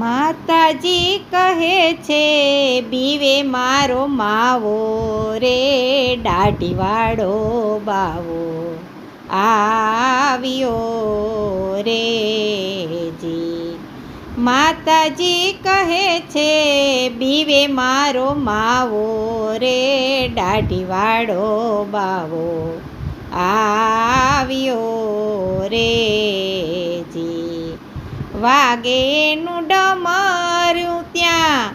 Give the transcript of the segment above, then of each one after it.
માતાજી કહે છે બીવે મારો માવો રે, દાઢીવાળો બાવો આવ્યો રે જી. માતાજી કહે છે બીવે મારો માવો રે, દાઢીવાળો બાવો આવ્યો રે જી. વાગેનું ડમરું ત્યાં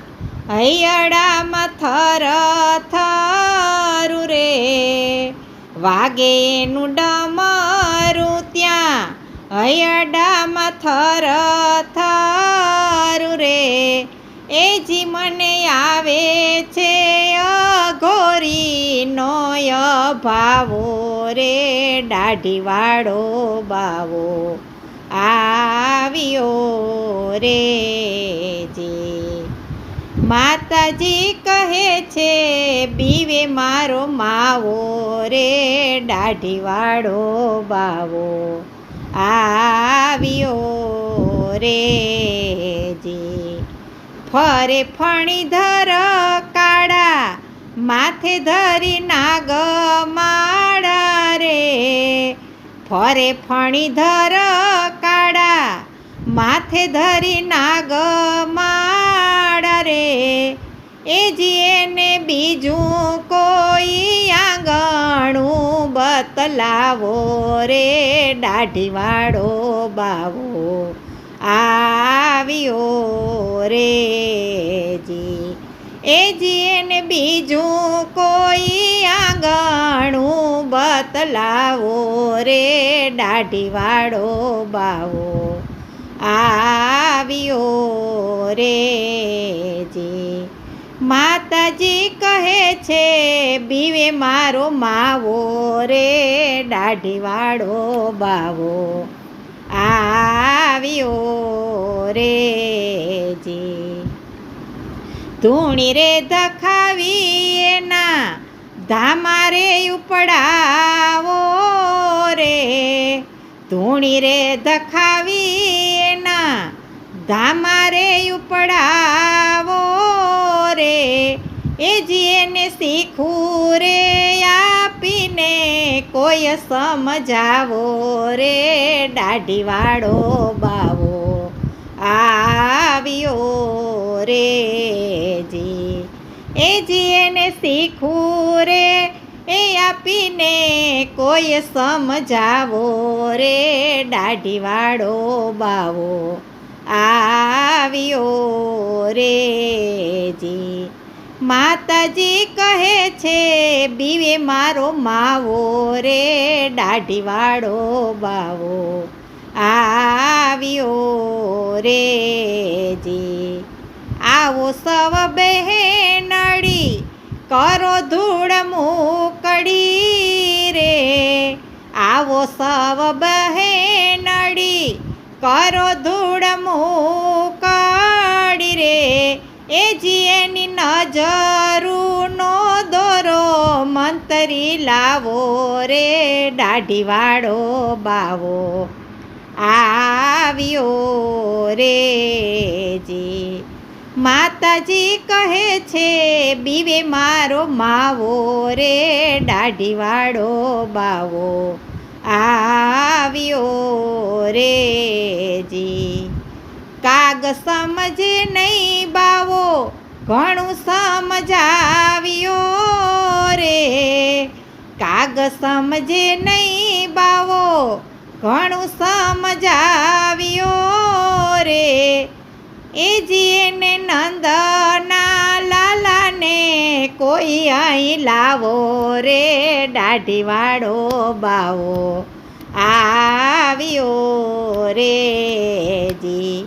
હૈયડામાં થર થરું રે, વાગેનું ડમરું ત્યાં હૈયડામાં થર થરું રે. એ જી મને આવે છે અઘોરીનો ભાવો રે, દાઢીવાળો બાવો આવ્યો રે જી. માતાજી કહે છે બીવે મારો માવો રે, દાઢીવાળો બાવો આવ્યો રે જી. ફરે ફણીધર કાળા માથે ધરી નાગ માળા રે, ફરે ફણીધર કાળા માથે ધરી નાગ માળા રે. એ જી એને બીજું કોઈ આંગણું બતલાવો રે, દાઢીવાળો બાવો આવ્યો રે જી. એ જી એને બીજું કોઈ આંગણું બતલાવો રે, દાઢીવાળો બાવો આવ્યો રે જી. માતાજી કહે છે બીવે મારો માવો રે, દાઢીવાળો બાવો આવ્યો રે જી. ધૂણી રે ધખાવી એના ધામા રે ઉપડાવો રે, ધૂણી રે ધખાવી એના ધામા રે ઉપડાવો રે. એ જી એને શીખવું રે આપીને કોઈ સમજાવો રે, દાઢીવાળો બાવો આવ્યો રે જી. એ જી એને શીખવું રે એ આપીને કોઈ સમજાવો રે, દાઢીવાળો બાવો આવ્યો રે જી. માતાજી કહે છે બીવે મારો માવો રે, દાઢીવાળો બાવો આવ્યો રે જી. આવો સવ બહેનડી કરો ધૂળ મૂકડી રે, આવો સવ બહેનડી કરો ધૂળ મૂકડી રે. એ જી એની નજરુનો દોરો મંતરી લાવો રે, દાઢીવાળો બાવો આવ્યો રે જી. માતાજી કહે છે બીવે મારો માવો રે, દાઢીવાળો બાવો આવ્યો રે જી. કાગ સમજે નહીં બાવો ઘણું સમજાવ્યો રે, કાગ સમજે નહીં બાવો ઘણું સમજાવ્યો રે. એ જી એને નંદના લાલાને કોઈ અહીં લાવો રે, દાઢીવાળો બાવો આવ્યો રે જી.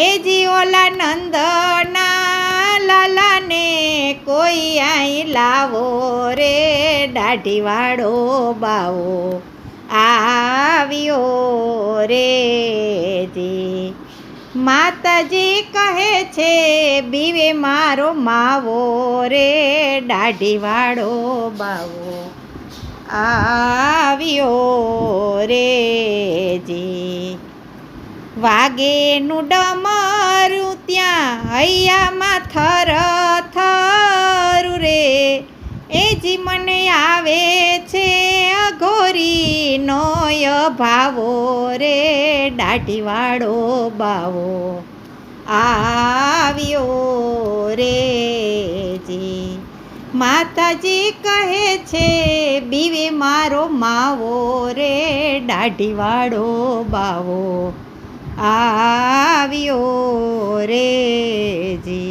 એ જી ઓલા નંદના લાલાને કોઈ અહીં લાવો રે, દાઢીવાળો બાવો આવ્યો રે જી. માતાજી કહે છે બીવે મારો માવો રે, દાઢીવાળો બાવો આવ્યો રે જી. વાગેનું ડમરું થર થરું રે એ જી મને આવે છે અઘોરીનો ભાવો રે દાઢીવાળો બાવો આવ્યો રે જી માતાજી કહે છે બીવે મારો માવો રે દાઢીવાળો બાવો આવ્યો રે જી